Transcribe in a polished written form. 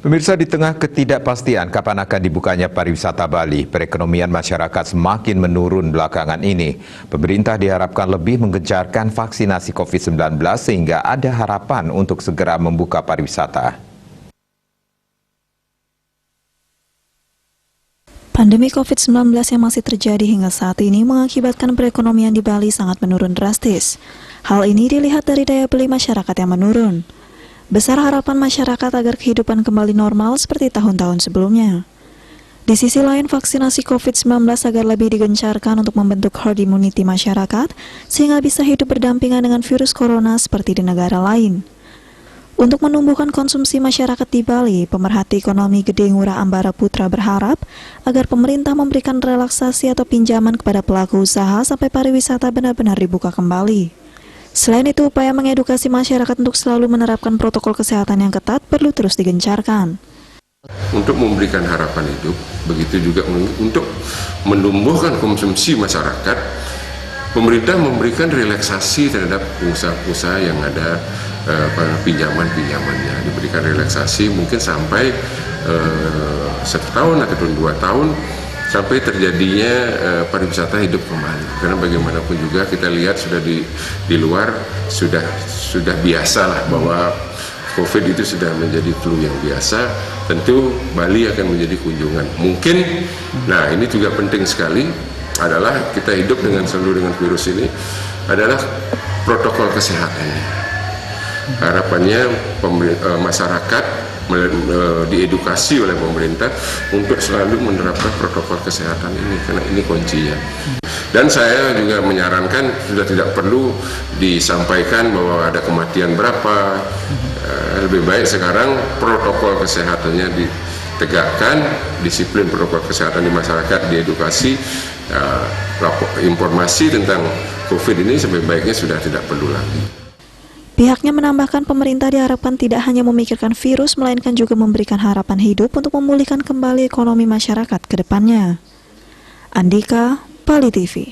Pemirsa, di tengah ketidakpastian kapan akan dibukanya pariwisata Bali, perekonomian masyarakat semakin menurun belakangan ini. Pemerintah diharapkan lebih menggencarkan vaksinasi COVID-19 sehingga ada harapan untuk segera membuka pariwisata. Pandemi COVID-19 yang masih terjadi hingga saat ini mengakibatkan perekonomian di Bali sangat menurun drastis. Hal ini dilihat dari daya beli masyarakat yang menurun. Besar harapan masyarakat agar kehidupan kembali normal seperti tahun-tahun sebelumnya. Di sisi lain, vaksinasi COVID-19 agar lebih digencarkan untuk membentuk herd immunity masyarakat, sehingga bisa hidup berdampingan dengan virus corona seperti di negara lain. Untuk menumbuhkan konsumsi masyarakat di Bali, pemerhati ekonomi Gede Ngurah Ambara Putra berharap agar pemerintah memberikan relaksasi atau pinjaman kepada pelaku usaha sampai pariwisata benar-benar dibuka kembali. Selain itu, upaya mengedukasi masyarakat untuk selalu menerapkan protokol kesehatan yang ketat perlu terus digencarkan. Untuk memberikan harapan hidup, begitu juga untuk menumbuhkan konsumsi masyarakat, pemerintah memberikan relaksasi terhadap pengusaha-pengusaha yang ada pinjaman-pinjamannya. Diberikan relaksasi mungkin sampai 1 tahun atau 2 tahun sampai terjadinya pariwisata hidup kembali. Karena bagaimanapun juga kita lihat sudah di luar sudah biasa lah bahwa COVID itu sudah menjadi flu yang biasa. Tentu Bali akan menjadi kunjungan. Mungkin, nah ini juga penting sekali adalah kita hidup selalu dengan virus ini adalah protokol kesehatannya. Harapannya masyarakat diedukasi oleh pemerintah untuk selalu menerapkan protokol kesehatan ini, karena ini kuncinya. Dan saya juga menyarankan sudah tidak perlu disampaikan bahwa ada kematian berapa, lebih baik sekarang protokol kesehatannya ditegakkan, disiplin protokol kesehatan di masyarakat diedukasi, informasi tentang COVID ini sebaiknya sudah tidak perlu lagi. Pihaknya menambahkan pemerintah diharapkan tidak hanya memikirkan virus, melainkan juga memberikan harapan hidup untuk memulihkan kembali ekonomi masyarakat ke depannya. Andika, Bali TV.